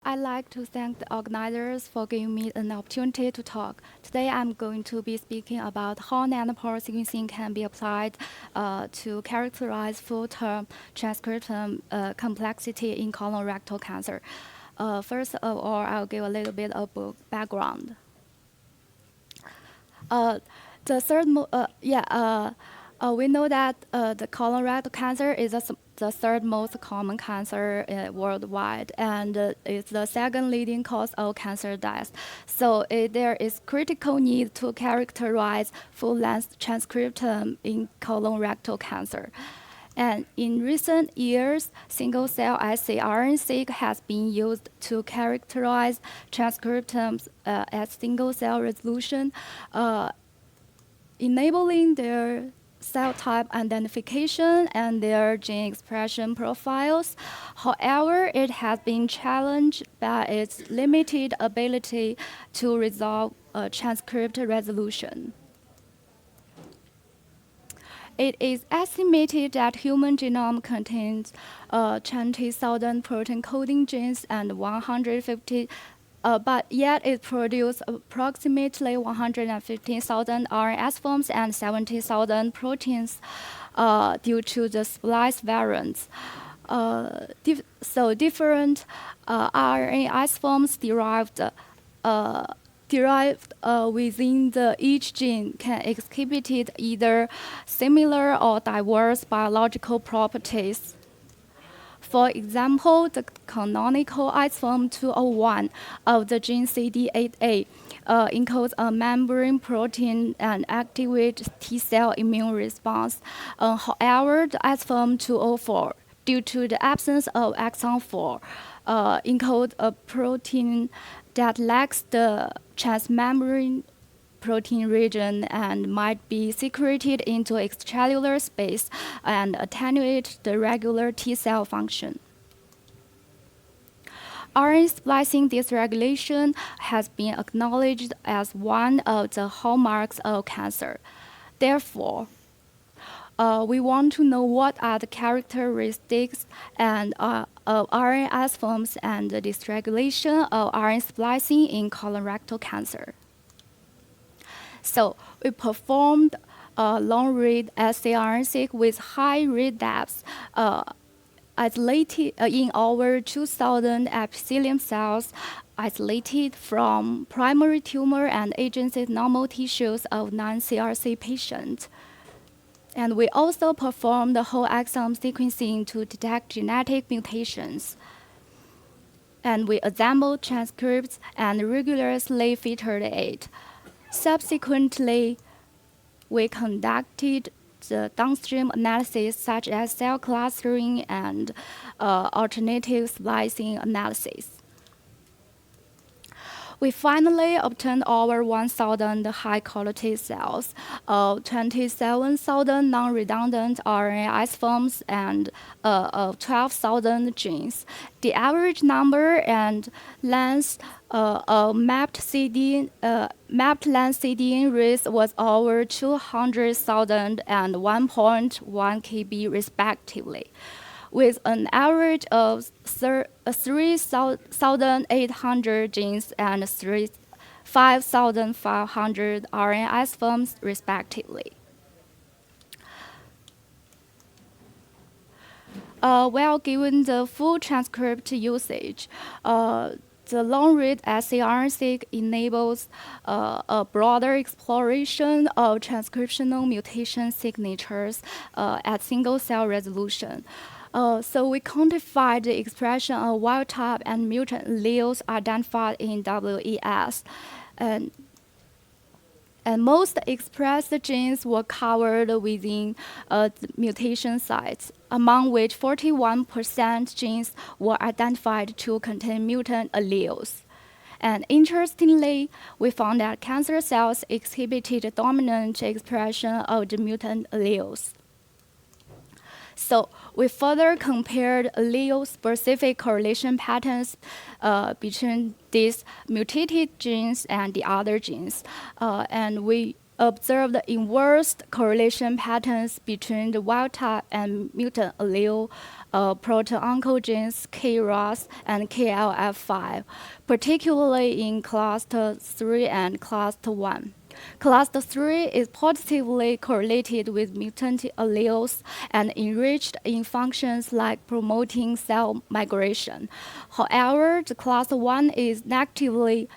I'd like to thank the organizers for giving me an opportunity to talk. Today, I'm going to be speaking about how nanopore sequencing can be applied to characterize full-term transcriptome complexity in colorectal cancer. First of all, I'll give a little bit of background. Uh, the third, we know that the colorectal cancer is the third most common cancer worldwide, and it's the second leading cause of cancer death. So there is critical need to characterize full-length transcriptome in colorectal cancer. And in recent years, single-cell RNA-seq has been used to characterize transcriptomes at single-cell resolution, uh, enabling their cell type identification and their gene expression profiles. However, it has been challenged by its limited ability to resolve transcript resolution. It is estimated that human genome contains 20,000 protein coding genes and 150 but yet it produces approximately 115,000 RNA forms and 70,000 proteins due to the splice variants. So different RNA forms derived within each gene can exhibit either similar or diverse biological properties. For example, the canonical isoform 201 of the gene CD8A encodes a membrane protein and activates T-cell immune response. However, the isoform 204, due to the absence of exon 4, encodes a protein that lacks the transmembrane protein region and might be secreted into extracellular space and attenuate the regular T cell function. RNA splicing dysregulation has been acknowledged as one of the hallmarks of cancer. Therefore, we want to know what are the characteristics and of RNA forms and the dysregulation of RNA splicing in colorectal cancer. So we performed long-read saRNA-seq with high read depths isolated in over 2,000 epithelium cells isolated from primary tumor and agency normal tissues of non-CRC patients. And we also performed the whole exome sequencing to detect genetic mutations. And we assembled transcripts and rigorously filtered it. Subsequently, we conducted the downstream analysis such as cell clustering and alternative splicing analysis. We finally obtained over 1,000 high-quality cells, 27,000 non-redundant RNA isoforms, and 12,000 genes. The average number and length of mapped length CDN reads was over 200,000 and 1.1 KB respectively, with an average of 3,800 genes and 5,500 RNA isoforms, respectively. While given the full transcript usage, the long-read saRNA-seq enables a broader exploration of transcriptional mutation signatures at single-cell resolution. So we quantified the expression of wild-type and mutant alleles identified in WES. And most expressed genes were covered within the mutation sites, among which 41% genes were identified to contain mutant alleles. And interestingly, we found that cancer cells exhibited dominant expression of the mutant alleles. So we further compared allele-specific correlation patterns between these mutated genes and the other genes. And we observed inverse correlation patterns between the wild type and mutant allele protein oncogenes KRAS and KLF5, particularly in cluster 3 and cluster 1. Cluster 3 is positively correlated with mutant alleles and enriched in functions like promoting cell migration. However, the cluster 1 is negatively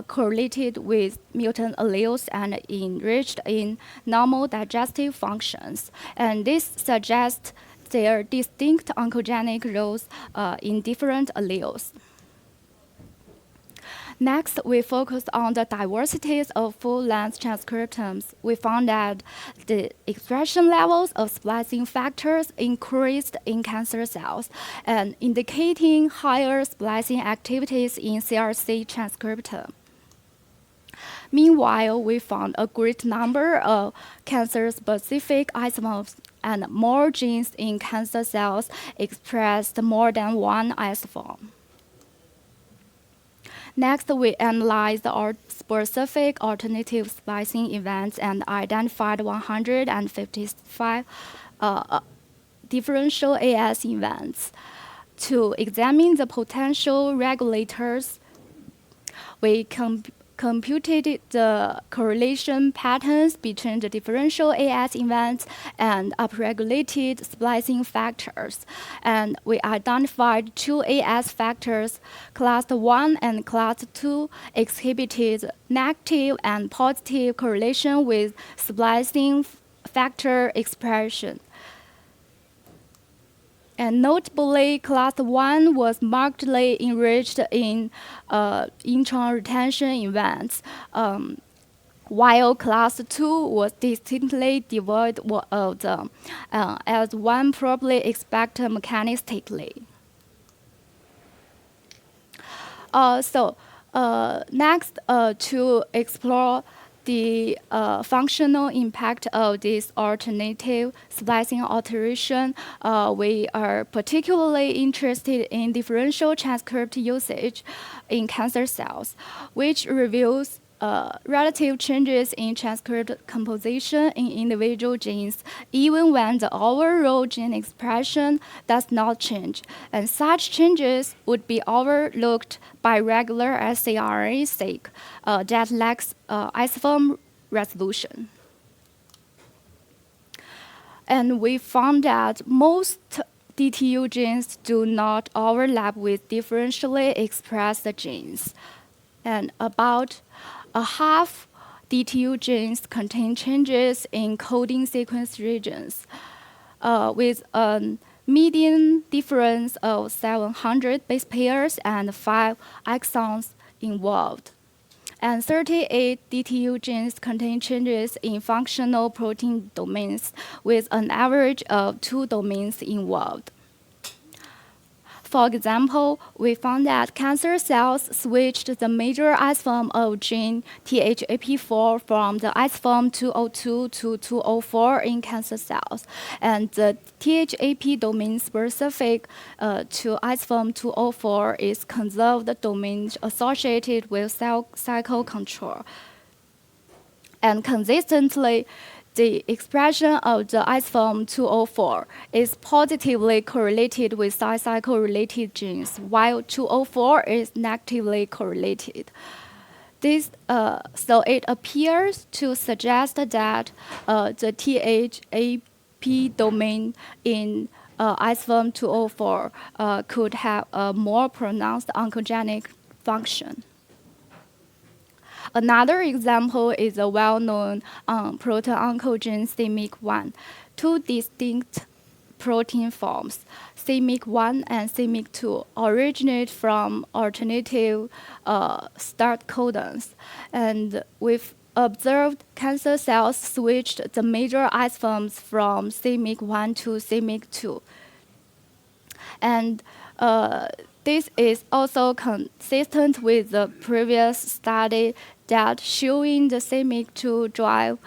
correlated with mutant alleles and enriched in normal digestive functions. And this suggests their distinct oncogenic roles in different alleles. Next, we focused on the diversities of full-length transcriptomes. We found that the expression levels of splicing factors increased in cancer cells, and indicating higher splicing activities in CRC transcriptome. Meanwhile, we found a great number of cancer-specific isoforms and more genes in cancer cells expressed more than one isoform. Next, we analyzed our specific alternative splicing events and identified 155 differential AS events. To examine the potential regulators, we computed the correlation patterns between the differential AS events and upregulated splicing factors. And we identified two AS factors, class 1 and class 2, exhibited negative and positive correlation with splicing factor expression. And notably, class 1 was markedly enriched in intron retention events, while class 2 was distinctly devoid of them, as one probably expected mechanistically. Next, to explore the functional impact of this alternative splicing alteration, we are particularly interested in differential transcript usage in cancer cells, which reveals relative changes in transcript composition in individual genes, even when the overall gene expression does not change. And such changes would be overlooked by regular siRNA-seq that lacks isoform resolution. And we found that most DTU genes do not overlap with differentially expressed genes. And about a half DTU genes contain changes in coding sequence regions, with a median difference of 700 base pairs and 5 exons involved. And 38 DTU genes contain changes in functional protein domains, with an average of 2 domains involved. For example, we found that cancer cells switched the major isoform of gene THAP4 from the isoform 202 to 204 in cancer cells, and the THAP domain specific to isoform 204 is conserved domain associated with cell cycle control. And consistently, the expression of the isoform 204 is positively correlated with cell cycle-related genes, while 204 is negatively correlated. So it appears to suggest that the THAP domain in isoform 204 could have a more pronounced oncogenic function. Another example is a well-known protein oncogene CMYC1. Two distinct protein forms, CMYC1 and CMYC2, originate from alternative start codons. And we've observed cancer cells switched the major isoforms from CMYC1 to CMYC2. And this is also consistent with the previous study that showing the CMYC2 drive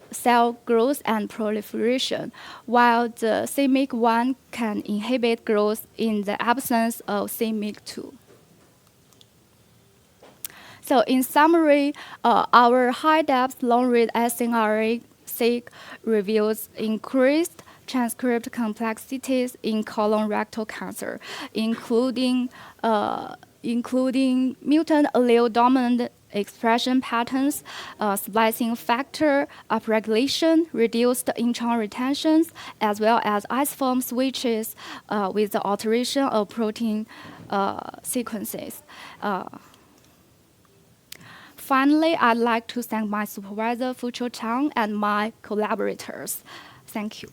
cell growth and proliferation, while the CMYC1 can inhibit growth in the absence of CMYC2. So in summary, our high-depth long-read siRNA-seq reveals increased transcript complexities in colorectal cancer, including mutant allele dominant expression patterns, splicing factor upregulation, reduced intron retentions, as well as isoform switches with the alteration of protein sequences. Finally, I'd like to thank my supervisor, Fucho Chang, and my collaborators. Thank you.